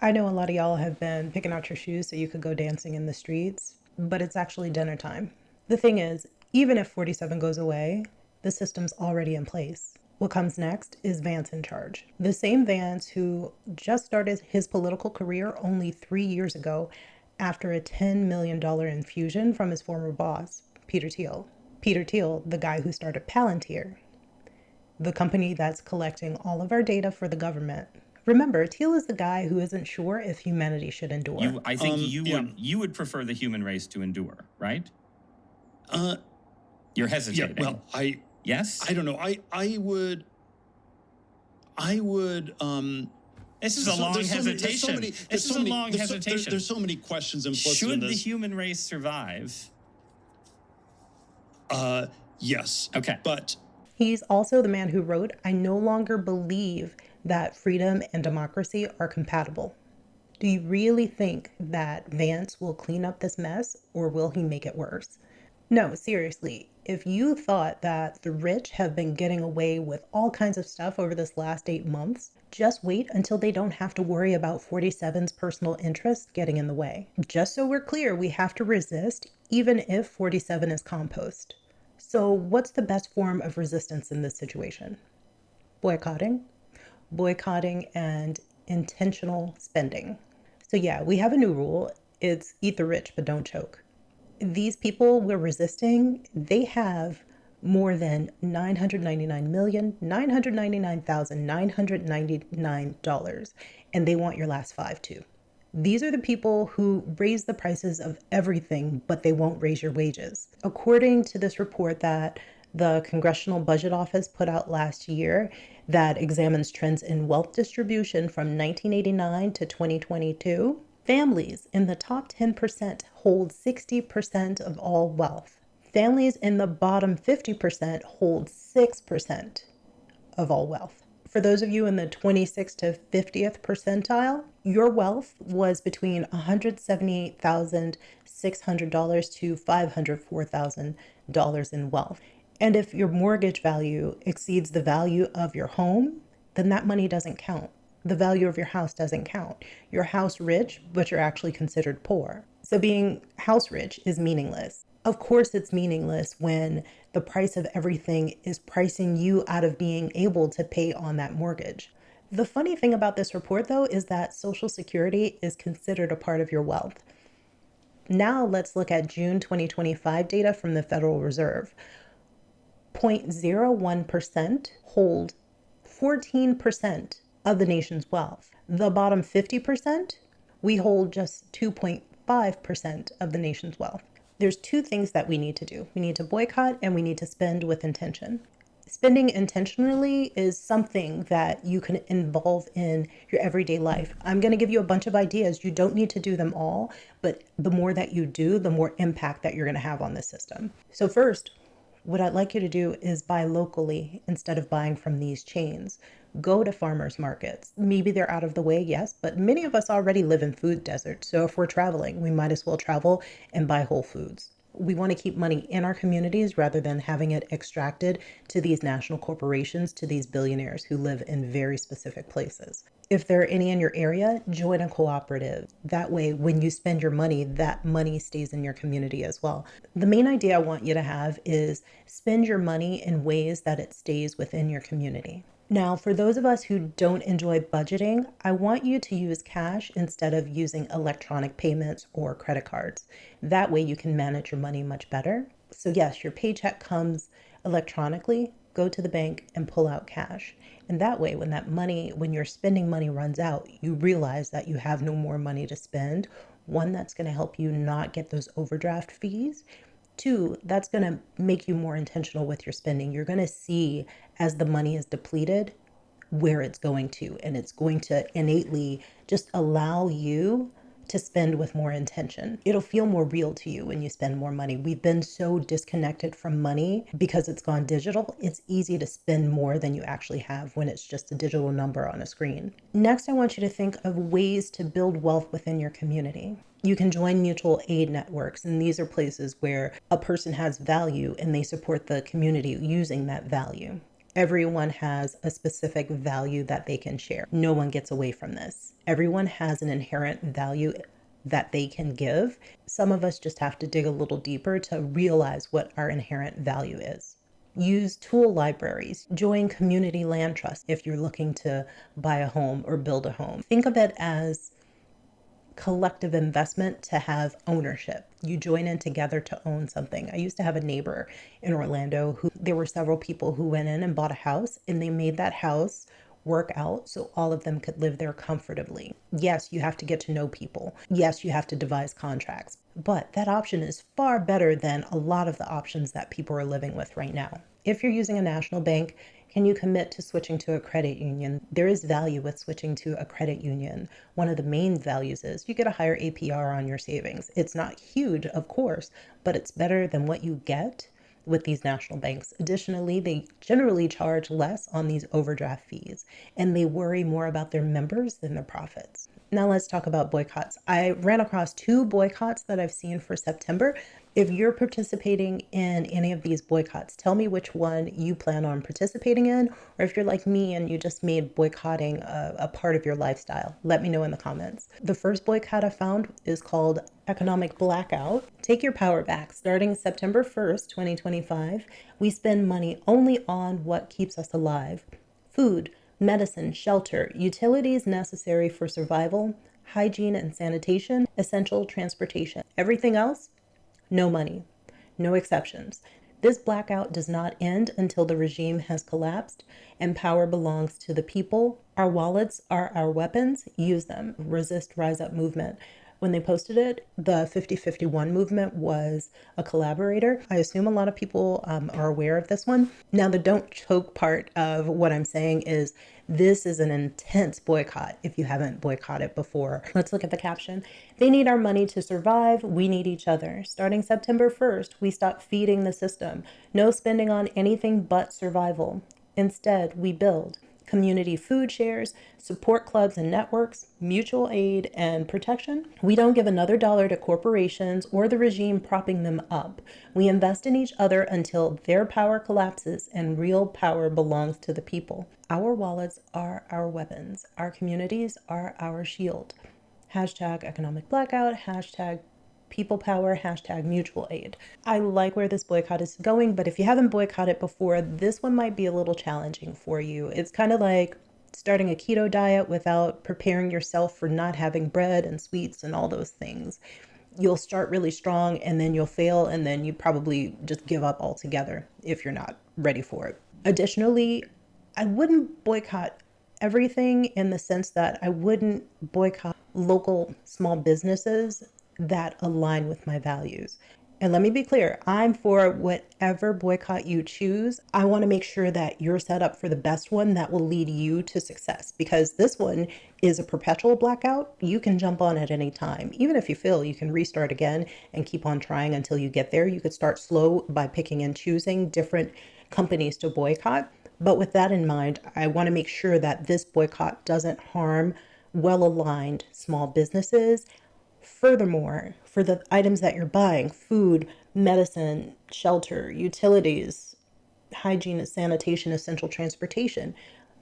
I know a lot of y'all have been picking out your shoes so you could go dancing in the streets, but it's actually dinner time. The thing is, even if 47 goes away, the system's already in place. What comes next is Vance in charge. The same Vance who just started his political career only 3 years ago after a $10 million infusion from his former boss, Peter Thiel. Peter Thiel, the guy who started Palantir, the company that's collecting all of our data for the government. Remember, Thiel is the guy who isn't sure if humanity should endure. I think you would prefer the human race to endure, right? You're hesitating. Yeah, well, yes? I don't know. I would. This is a long hesitation. This is a long hesitation. There's so many questions implicit in this. Should the human race survive? Yes. Okay. But he's also the man who wrote, "I no longer believe that freedom and democracy are compatible." Do you really think that Vance will clean up this mess, or will he make it worse? No, seriously, if you thought that the rich have been getting away with all kinds of stuff over this last 8 months, just wait until they don't have to worry about 47's personal interests getting in the way. Just so we're clear, we have to resist even if 47 is compost. So what's the best form of resistance in this situation? Boycotting and intentional spending. So yeah, we have a new rule. It's eat the rich, but don't choke. These people we're resisting, they have more than $999,999,999, and they want your last five too. These are the people who raise the prices of everything, but they won't raise your wages. According to this report that the Congressional Budget Office put out last year that examines trends in wealth distribution from 1989 to 2022, families in the top 10% hold 60% of all wealth. Families in the bottom 50% hold 6% of all wealth. For those of you in the 26th to 50th percentile, your wealth was between $178,600 to $504,000 in wealth. And if your mortgage value exceeds the value of your home, then that money doesn't count. The value of your house doesn't count. You're house rich, but you're actually considered poor. So being house rich is meaningless. Of course, it's meaningless when the price of everything is pricing you out of being able to pay on that mortgage. The funny thing about this report, though, is that Social Security is considered a part of your wealth. Now let's look at June 2025 data from the Federal Reserve. 0.01% hold 14% of the nation's wealth. The bottom 50%, we hold just 2.5% of the nation's wealth. There's two things that we need to do. We need to boycott and we need to spend with intention. Spending intentionally is something that you can involve in your everyday life. I'm going to give you a bunch of ideas. You don't need to do them all, but the more that you do, the more impact that you're going to have on the system. So first, what I'd like you to do is buy locally instead of buying from these chains. Go to farmers markets. Maybe they're out of the way, yes, but many of us already live in food deserts. So if we're traveling, we might as well travel and buy whole foods. We want to keep money in our communities rather than having it extracted to these national corporations, to these billionaires who live in very specific places. If there are any in your area, join a cooperative. That way, when you spend your money, that money stays in your community as well. The main idea I want you to have is spend your money in ways that it stays within your community. Now, for those of us who don't enjoy budgeting, I want you to use cash instead of using electronic payments or credit cards. That way you can manage your money much better. So yes, your paycheck comes electronically. Go to the bank and pull out cash. And that way, when your spending money runs out, you realize that you have no more money to spend. One, that's going to help you not get those overdraft fees. Two, that's going to make you more intentional with your spending. You're going to see as the money is depleted where it's going to, and it's going to innately just allow you to spend with more intention. It'll feel more real to you when you spend more money. We've been so disconnected from money because it's gone digital. It's easy to spend more than you actually have when it's just a digital number on a screen. Next, I want you to think of ways to build wealth within your community. You can join mutual aid networks, and these are places where a person has value and they support the community using that value. Everyone has a specific value that they can share. No one gets away from this. Everyone has an inherent value that they can give. Some of us just have to dig a little deeper to realize what our inherent value is. Use tool libraries. Join community land trusts if you're looking to buy a home or build a home. Think of it as collective investment to have ownership. You join in together to own something. I used to have a neighbor in Orlando who there were several people who went in and bought a house, and they made that house work out so all of them could live there comfortably. Yes, you have to get to know people. Yes, you have to devise contracts. But that option is far better than a lot of the options that people are living with right now. If you're using a national bank, can you commit to switching to a credit union? There is value with switching to a credit union. One of the main values is you get a higher APR on your savings. It's not huge, of course, but it's better than what you get with these national banks. Additionally, they generally charge less on these overdraft fees, and they worry more about their members than their profits. Now let's talk about boycotts. I ran across 2 boycotts that I've seen for September. If you're participating in any of these boycotts, tell me which one you plan on participating in, or if you're like me and you just made boycotting a part of your lifestyle, let me know in the comments. The first boycott I found is called economic blackout. Take your power back. Starting September 1st, 2025, we spend money only on what keeps us alive: food, medicine, shelter, utilities necessary for survival, hygiene and sanitation, essential transportation. Everything else, no money, no exceptions. This blackout does not end until the regime has collapsed and power belongs to the people. Our wallets are our weapons. Use them. Resist Rise Up movement. When they posted it, the 5051 movement was a collaborator. I assume a lot of people are aware of this one. Now, the don't choke part of what I'm saying is this is an intense boycott if you haven't boycotted before. Let's look at the caption. They need our money to survive. We need each other. Starting September 1st, we stop feeding the system. No spending on anything but survival. Instead, we build community food shares, support clubs and networks, mutual aid and protection. We don't give another dollar to corporations or the regime propping them up. We invest in each other until their power collapses and real power belongs to the people. Our wallets are our weapons. Our communities are our shield. Hashtag economic blackout, hashtag people power, hashtag mutual aid. I like where this boycott is going, but if you haven't boycotted before, this one might be a little challenging for you. It's kind of like starting a keto diet without preparing yourself for not having bread and sweets and all those things. You'll start really strong and then you'll fail, and then you probably just give up altogether if you're not ready for it. Additionally, I wouldn't boycott everything in the sense that I wouldn't boycott local small businesses that align with my values. And let me be clear, I'm for whatever boycott you choose. I want to make sure that you're set up for the best one that will lead you to success, because this one is a perpetual blackout. You can jump on at any time. Even if you fail, you can restart again and keep on trying until you get there. You could start slow by picking and choosing different companies to boycott. But with that in mind, I want to make sure that this boycott doesn't harm well-aligned small businesses. Furthermore, for the items that you're buying, food, medicine, shelter, utilities, hygiene, sanitation, essential transportation,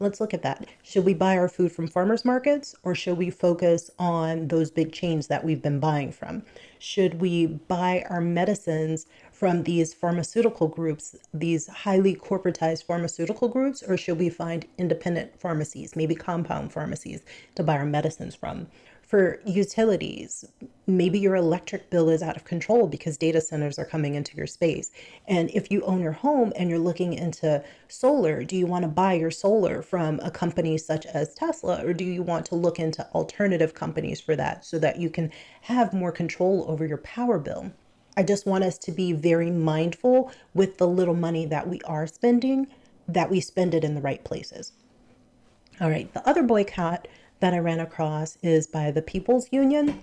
let's look at that. Should we buy our food from farmers markets, or should we focus on those big chains that we've been buying from? Should we buy our medicines from these pharmaceutical groups, these highly corporatized pharmaceutical groups, or should we find independent pharmacies, maybe compound pharmacies, to buy our medicines from? For utilities, maybe your electric bill is out of control because data centers are coming into your space. And if you own your home and you're looking into solar, do you want to buy your solar from a company such as Tesla, or do you want to look into alternative companies for that so that you can have more control over your power bill? I just want us to be very mindful with the little money that we are spending, that we spend it in the right places. All right, the other boycott that I ran across is by the People's Union.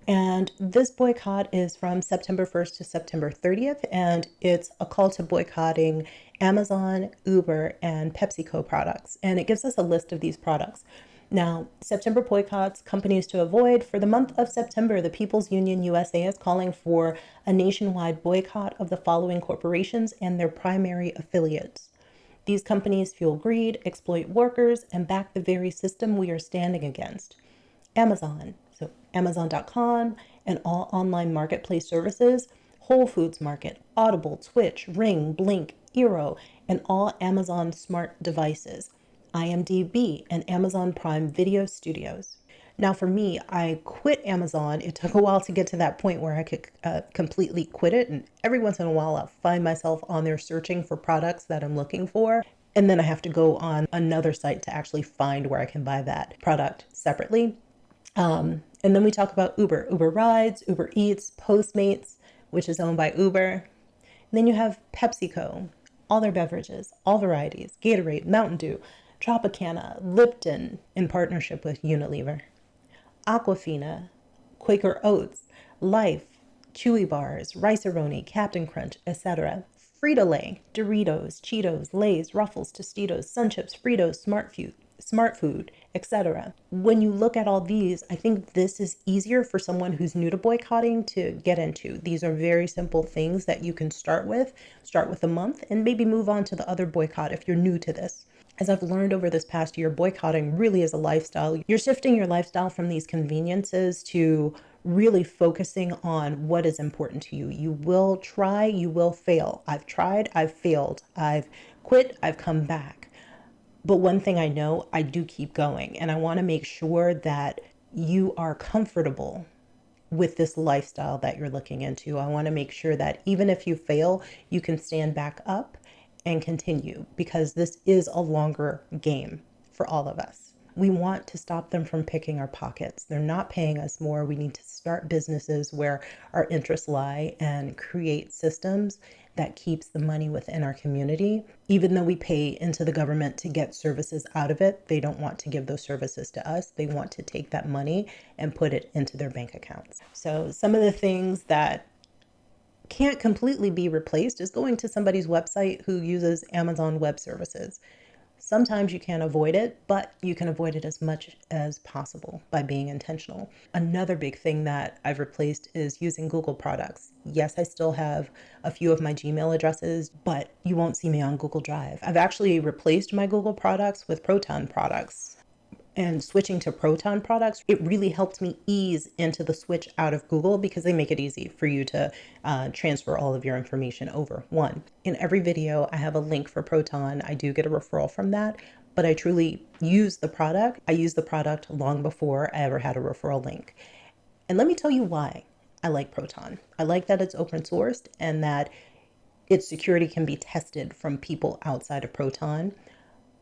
And this boycott is from September 1st to September 30th. And it's a call to boycotting Amazon, Uber, and PepsiCo products. And it gives us a list of these products. Now, September boycotts, companies to avoid. For the month of September, the People's Union USA is calling for a nationwide boycott of the following corporations and their primary affiliates: These companies fuel greed, exploit workers, and back the very system we are standing against. Amazon, so Amazon.com and all online marketplace services, Whole Foods Market, Audible, Twitch, Ring, Blink, Eero, and all Amazon smart devices, IMDb, and Amazon Prime Video Studios. Now, for me, I quit Amazon. It took a while to get to that point where I could completely quit it. And every once in a while, I'll find myself on there searching for products that I'm looking for. And then I have to go on another site to actually find where I can buy that product separately. And then we talk about Uber, Uber Rides, Uber Eats, Postmates, which is owned by Uber. And then you have PepsiCo, all their beverages, all varieties, Gatorade, Mountain Dew, Tropicana, Lipton, in partnership with Unilever, Aquafina, Quaker Oats, Life, Chewy Bars, Rice-A-Roni, Captain Crunch, etc. Frito-Lay, Doritos, Cheetos, Lay's, Ruffles, Tostitos, Sun Chips, Fritos, Smart Food, etc. When you look at all these, I think this is easier for someone who's new to boycotting to get into. These are very simple things that you can start with a month, and maybe move on to the other boycott if you're new to this. As I've learned over this past year, boycotting really is a lifestyle. You're shifting your lifestyle from these conveniences to really focusing on what is important to you. You will try, you will fail. I've tried, I've failed. I've quit, I've come back. But one thing I know, I do keep going. And I want to make sure that you are comfortable with this lifestyle that you're looking into. I want to make sure that even if you fail, you can stand back up and continue, because this is a longer game for all of us. We want to stop them from picking our pockets. They're not paying us more. We need to start businesses where our interests lie and create systems that keeps the money within our community. Even though we pay into the government to get services out of it, they don't want to give those services to us. They want to take that money and put it into their bank accounts. So some of the things that can't completely be replaced is going to somebody's website who uses Amazon Web Services. Sometimes you can't avoid it, but you can avoid it as much as possible by being intentional. Another big thing that I've replaced is using Google products. Yes, I still have a few of my Gmail addresses, but you won't see me on Google Drive. I've actually replaced my Google products with Proton products. And switching to Proton products, it really helped me ease into the switch out of Google, because they make it easy for you to transfer all of your information over. One, in every video, I have a link for Proton. I do get a referral from that, but I truly use the product. I used the product long before I ever had a referral link. And let me tell you why I like Proton. I like that it's open sourced and that its security can be tested from people outside of Proton.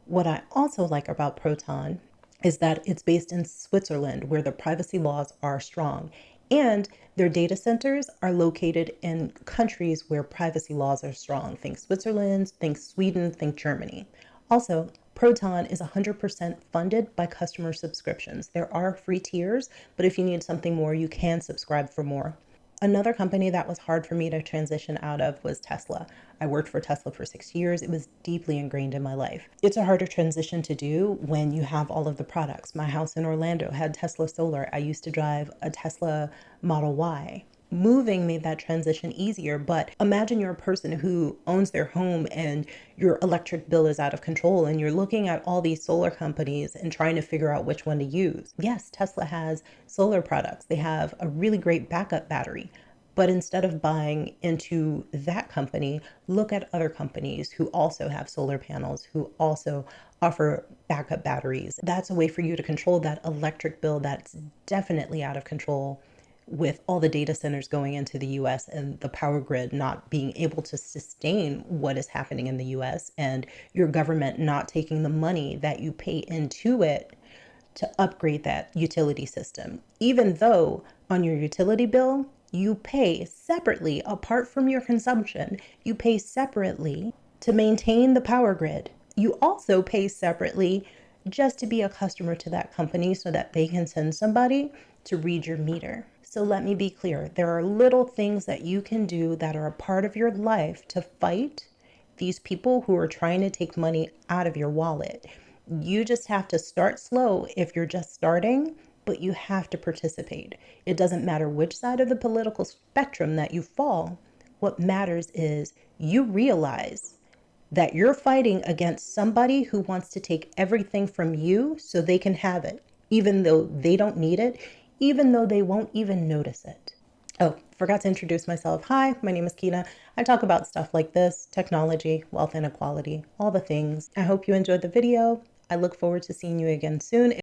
What I also like about Proton is that it's based in Switzerland, where the privacy laws are strong, and their data centers are located in countries where privacy laws are strong. Think Switzerland, think Sweden, think Germany. Also, Proton is 100% funded by customer subscriptions. There are free tiers, but if you need something more, you can subscribe for more. Another company that was hard for me to transition out of was Tesla. I worked for Tesla for 6 years. It was deeply ingrained in my life. It's a harder transition to do when you have all of the products. My house in Orlando had Tesla solar. I used to drive a Tesla Model Y. Moving made that transition easier, but imagine you're a person who owns their home and your electric bill is out of control and you're looking at all these solar companies and trying to figure out which one to use. Yes, Tesla has solar products. They have a really great backup battery. But instead of buying into that company, look at other companies who also have solar panels, who also offer backup batteries. That's a way for you to control that electric bill that's definitely out of control, with all the data centers going into the US and the power grid not being able to sustain what is happening in the US, and your government not taking the money that you pay into it to upgrade that utility system. Even though on your utility bill, you pay separately, apart from your consumption, you pay separately to maintain the power grid. You also pay separately just to be a customer to that company so that they can send somebody to read your meter. So let me be clear. There are little things that you can do that are a part of your life to fight these people who are trying to take money out of your wallet. You just have to start slow if you're just starting, but you have to participate. It doesn't matter which side of the political spectrum that you fall. What matters is you realize that you're fighting against somebody who wants to take everything from you so they can have it, even though they don't need it, even though they won't even notice it. Oh, forgot to introduce myself. Hi, my name is Kina. I talk about stuff like this, technology, wealth inequality, all the things. I hope you enjoyed the video. I look forward to seeing you again soon.